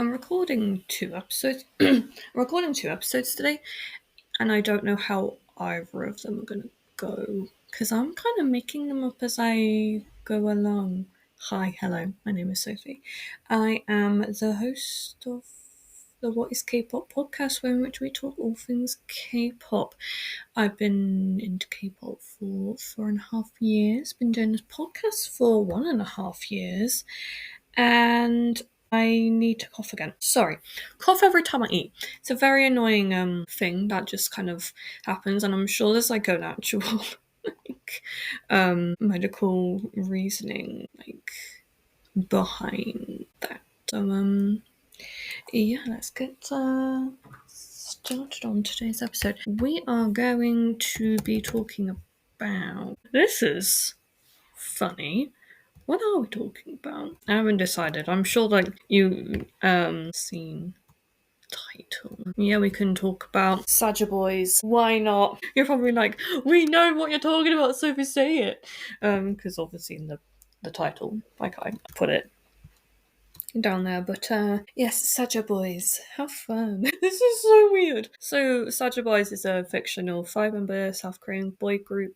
I'm recording 2 episodes. I'm recording 2 episodes today, and I don't know how either of them are gonna go because I'm kind of making them up as I go along. Hi, hello, my name is Sophie. I am the host of the What is K-pop podcast, in which we talk all things K-pop. I've been into K-pop for 4.5 years. Been doing this podcast for 1.5 years, and I need to cough again. Sorry. Cough every time I eat. It's a very annoying thing that just kind of happens, and I'm sure there's like an actual medical reasoning behind that. So yeah, let's get started on today's episode. We are going to be talking about this is funny. What are we talking about? I haven't decided. I'm sure you seen title. Yeah, we can talk about Saga Boys. Why not? You're probably like, we know what you're talking about, Sophie, say it. Because obviously in the title, like I put it down there, but yes, Saja Boys, how fun. This is so weird. So Saja Boys is a fictional 5-member South Korean boy group,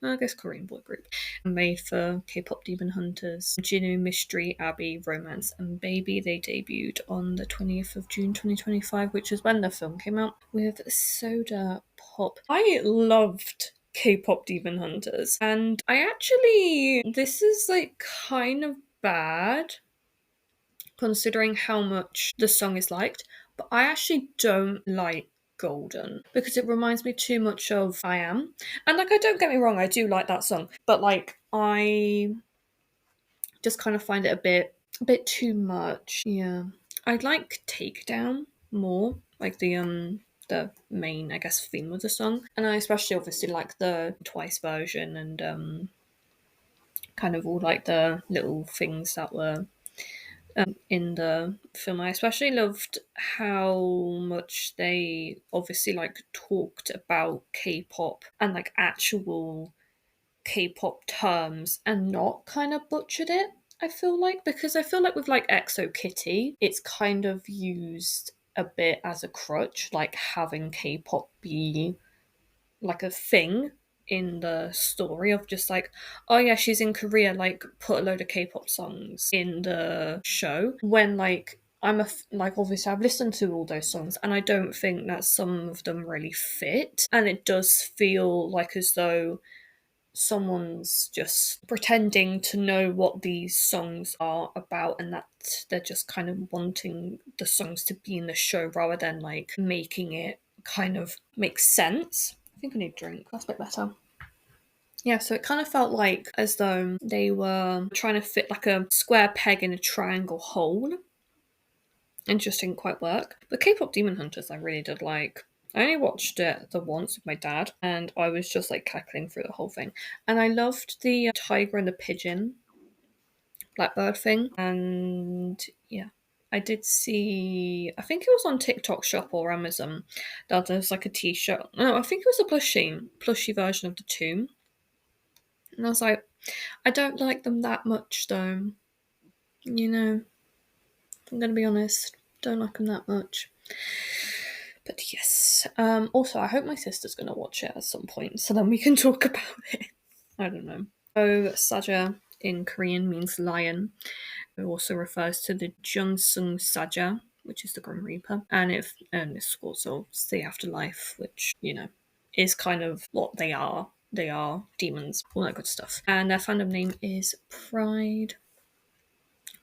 I guess Korean boy group, made for K-pop demon hunters Jinu, Mystery, Abby, Romance and Baby. They debuted on the 20th of June 2025, which is when the film came out, with Soda Pop. I loved K-pop demon hunters, and this is like kind of bad considering how much the song is liked, but I actually don't like Golden because it reminds me too much of I Am. And like, I don't get me wrong, I do like that song, but like, I just kind of find it a bit too much. Yeah, I'd like Takedown more, like the main, I guess, theme of the song, and I especially obviously like the Twice version and kind of all like the little things that were in the film. I especially loved how much they obviously like talked about K-pop and like actual K-pop terms and not kind of butchered it. I feel like, because I feel like with like EXO Kitty, it's kind of used a bit as a crutch, like having K-pop be like a thing in the story of just like, oh yeah, she's in Korea, like put a load of K-pop songs in the show, when like like obviously I've listened to all those songs and I don't think that some of them really fit, and it does feel like as though someone's just pretending to know what these songs are about and that they're just kind of wanting the songs to be in the show rather than like making it kind of make sense. I think I need a drink. That's a bit better. Yeah, so it kind of felt like as though they were trying to fit like a square peg in a triangle hole, and just didn't quite work. But K-pop Demon Hunters I really did like. I only watched it the once with my dad, and I was just like cackling through the whole thing. And I loved the tiger and the pigeon blackbird thing. And yeah, I did see, I think it was on TikTok Shop or Amazon, that there's like a t-shirt. No, I think it was a plushy version of the tomb. And I was like, I don't like them that much though. You know, I'm gonna be honest, don't like them that much. But yes. Also, I hope my sister's gonna watch it at some point, so then we can talk about it. I don't know. So Saja in Korean means lion. It also refers to the Jungsung Saja, which is the Grim Reaper, and it's also the afterlife, which is kind of what they are. They are demons, all that good stuff. And their fandom name is Pride.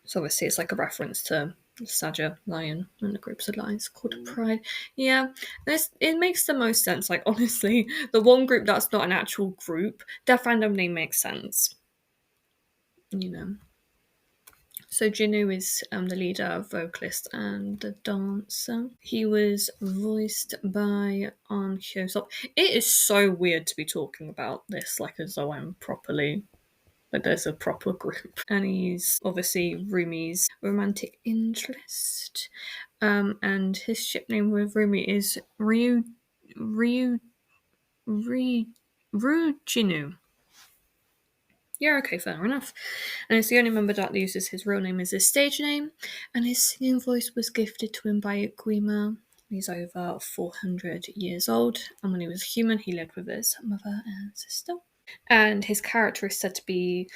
So obviously it's like a reference to Saja, lion, and the groups of lions called Pride. Yeah, it makes the most sense. Like, honestly, the one group that's not an actual group, their fandom name makes sense. So Jinu is the leader, vocalist, and the dancer. He was voiced by Ahn Hyo-sop. It is so weird to be talking about this like as though I'm properly, like there's a proper group. And he's obviously Rumi's romantic interest. And his ship name with Rumi is Ryu Jinu. yeah, okay, fair enough. And he's the only member that uses his real name as his stage name, and his singing voice was gifted to him by Guima. He's over 400 years old, and when he was human, he lived with his mother and sister. And his character is said to be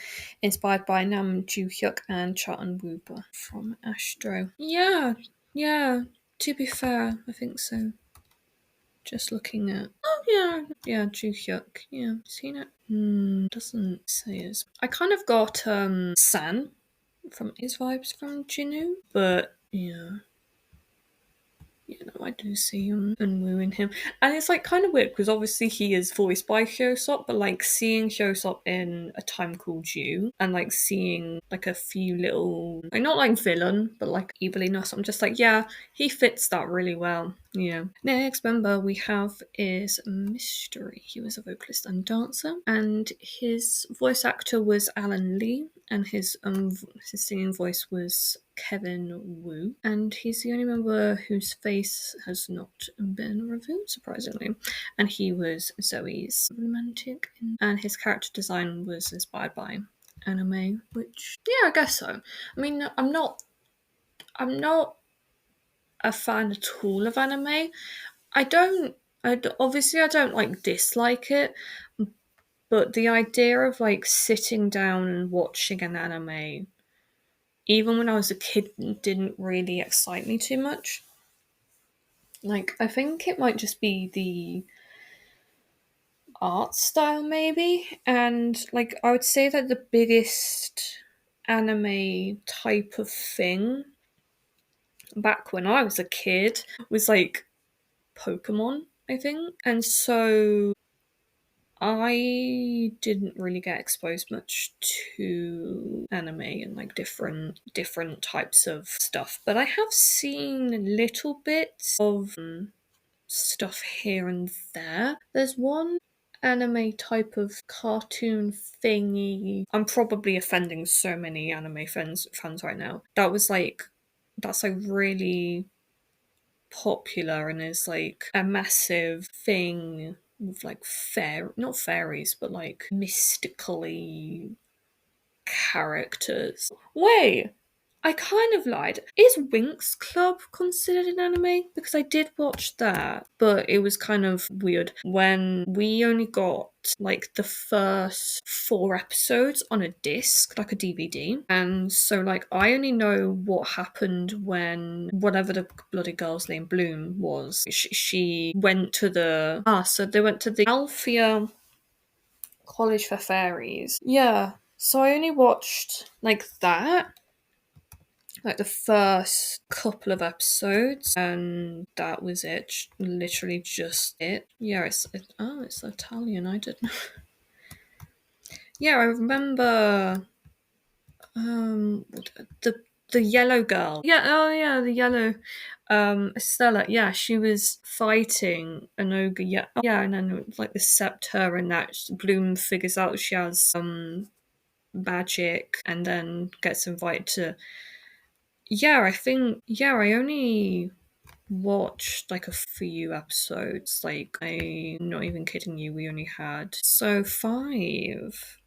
inspired by Nam Joo Hyuk and Charlton Wooper from Astro. Yeah, yeah. To be fair, I think so. Just looking at. Oh yeah, yeah. Joo Hyuk. Yeah, seen it. Doesn't say his. I kind of got San from his vibes from Jinu, but yeah. You know, I do see him unwooing him. And it's like kind of weird because obviously he is voiced by Hyosop, but like seeing Hyosop in A Time Called You and like seeing like a few little, like not like villain, but like eviliness, I'm just like, yeah, he fits that really well. Yeah. Next member we have is Mystery. He was a vocalist and dancer, and his voice actor was Alan Lee, and his singing voice was Kevin Wu, and he's the only member whose face has not been revealed, surprisingly. And he was Zoe's romantic, and his character design was inspired by anime, which yeah, I guess so. I mean, I'm not a fan at all of anime. I don't. Obviously I don't like dislike it, but the idea of like sitting down and watching an anime, even when I was a kid, didn't really excite me too much. Like, I think it might just be the art style, maybe. And, like, I would say that the biggest anime type of thing back when I was a kid was, like, Pokemon, I think. And so I didn't really get exposed much to anime and like different types of stuff, but I have seen little bits of stuff here and there. There's one anime type of cartoon thingy. I'm probably offending so many anime fans right now. That's like really popular and is like a massive thing with like not fairies, but like mystically characters. Wait, I kind of lied. Is Winx Club considered an anime? Because I did watch that, but it was kind of weird when we only got like the first 4 episodes on a disc, like a DVD. And so, like, I only know what happened when whatever the bloody girl's name, Bloom, was. She went to so they went to the Althea College for Fairies. Yeah. So I only watched like that, like the first couple of episodes, and that was it. Literally just it. Yeah, it's Italian. I didn't. Yeah, I remember the the yellow girl. Yeah, oh yeah, the yellow Estella. Yeah, she was fighting an ogre. Yeah, yeah, and then like the scepter and that Bloom figures out she has some magic and then gets invited to. Yeah, I think yeah, I only watched like a few episodes. Like, I'm not even kidding you, we only had so 5.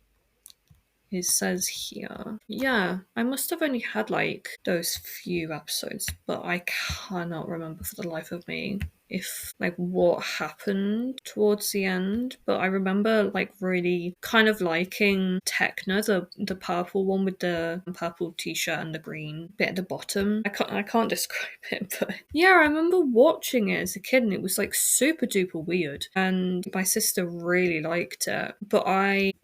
It says here. Yeah, I must have only had like those few episodes, but I cannot remember for the life of me if like what happened towards the end. But I remember like really kind of liking Techna, the purple one with the purple t-shirt and the green bit at the bottom. I can't describe it, but yeah, I remember watching it as a kid and it was like super duper weird. And my sister really liked it, but I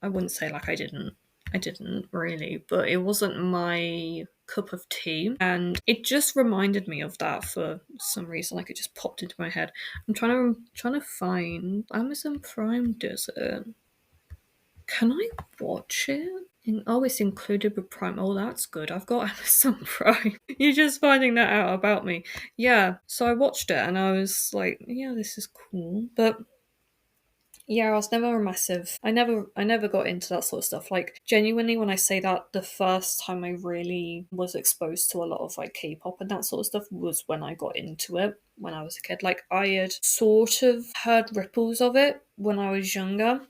wouldn't say like I didn't. I didn't really, but it wasn't my cup of tea. And it just reminded me of that for some reason. Like, it just popped into my head. I'm trying to find Amazon Prime does it. Can I watch it? It's included with Prime. Oh, that's good. I've got Amazon Prime. You're just finding that out about me. Yeah, so I watched it and I was like, yeah, this is cool. But yeah, I was never a massive. I never got into that sort of stuff. Like, genuinely, when I say that, the first time I really was exposed to a lot of like K-pop and that sort of stuff was when I got into it when I was a kid. Like, I had sort of heard ripples of it when I was younger,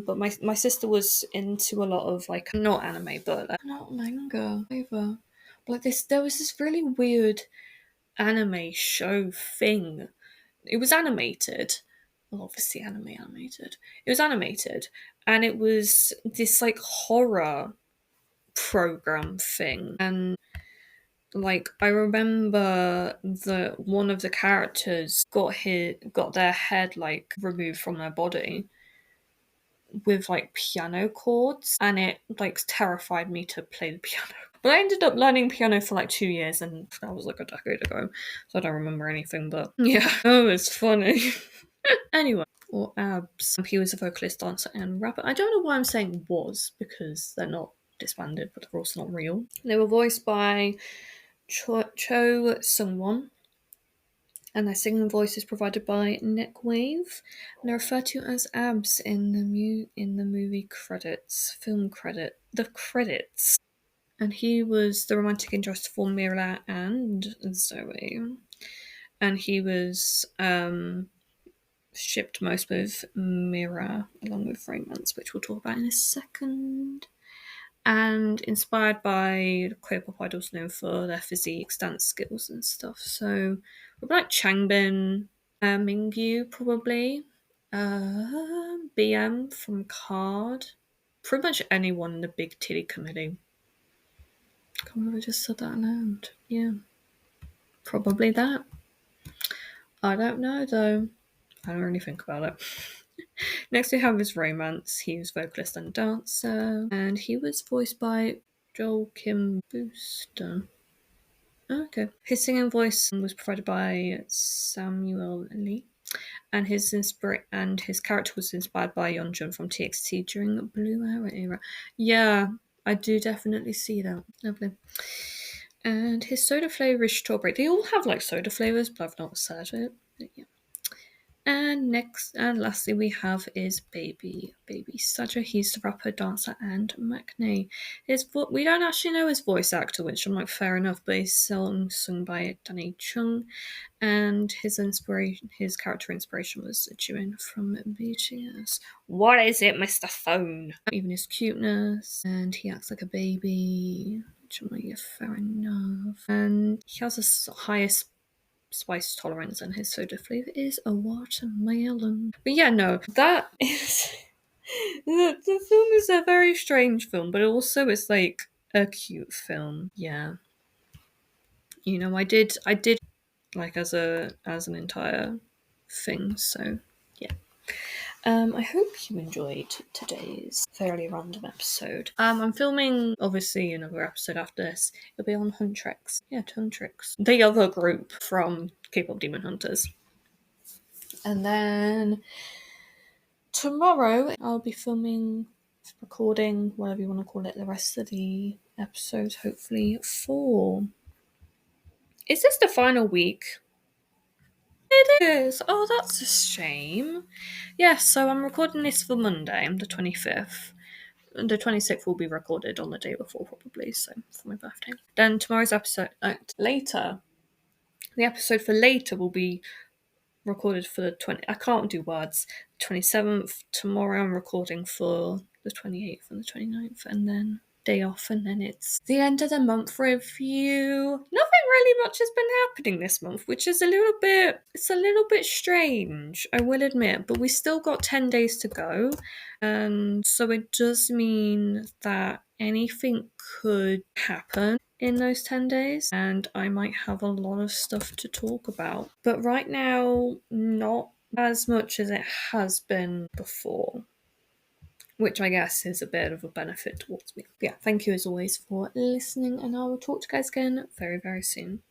But my sister was into a lot of like not anime, but not manga either. But like there was this really weird anime show thing. It was animated. Well, obviously animated. It was animated, and it was this like horror program thing. And like I remember the one of the characters got their head like removed from their body with like piano chords, and it like terrified me to play the piano. But I ended up learning piano for like 2 years, and that was like a decade ago, so I don't remember anything. But yeah, oh, it's funny. Anyway, or Abs. He was a vocalist, dancer, and rapper. I don't know why I'm saying was, because they're not disbanded, but they're also not real. They were voiced by Cho Sung-won, and their singing voice is provided by Neckwave, and they're referred to as Abs in the movie credits, the credits. And he was the romantic interest for Mira and Zoe, and he was shipped most with Mira along with Romance, which we'll talk about in a second. And inspired by Kpop idols known for their physique, dance skills, and stuff. So, we're like Changbin, Mingyu probably, BM from Card, pretty much anyone in the Big Titty Committee. Can't believe I just said that aloud. Yeah, probably that. I don't know though. I don't really think about it. Next we have his Romance. He was vocalist and dancer, and he was voiced by Joel Kim Booster. Okay. His singing voice was provided by Samuel Lee, and his character was inspired by Yeonjun from TXT during the Blue era. Yeah, I do definitely see that. Lovely. And his soda flavour is strawberry. They all have like soda flavours, but I've not said it. But yeah. And next and lastly we have is Baby Saja. He's the rapper, dancer, and maknae. We don't actually know his voice actor, which I'm like fair enough, but his song sung by Danny Chung, and his character inspiration was Jimin from BTS. What is it, Mr. Phone? Even his cuteness, and he acts like a baby, which I'm like, yeah, fair enough. And he has the highest spice tolerance, and his soda flavour is a watermelon. But yeah, no, that is the film is a very strange film, but also it's like a cute film. Yeah, I did like as an entire thing. So yeah. I hope you enjoyed today's fairly random episode. I'm filming, obviously, another episode after this. It'll be on Huntrix. Yeah, Huntrix. The other group from Kpop Demon Hunters. And then tomorrow I'll be recording, whatever you want to call it, the rest of the episodes, hopefully, for... Is this the final week? It is. Oh, that's a shame. Yeah, so I'm recording this for Monday, the 25th. The 26th will be recorded on the day before, probably, so for my birthday. Then tomorrow's episode, later, the episode for later will be recorded for the 20th. I can't do words. 27th. Tomorrow I'm recording for the 28th and the 29th, and then day off, and then it's the end of the month review. Nothing really much has been happening this month, which is a little bit strange, I will admit, but we still got 10 days to go, and so it does mean that anything could happen in those 10 days, and I might have a lot of stuff to talk about. But right now, not as much as it has been before, which I guess is a bit of a benefit towards me. Yeah, thank you as always for listening, and I will talk to you guys again very, very soon.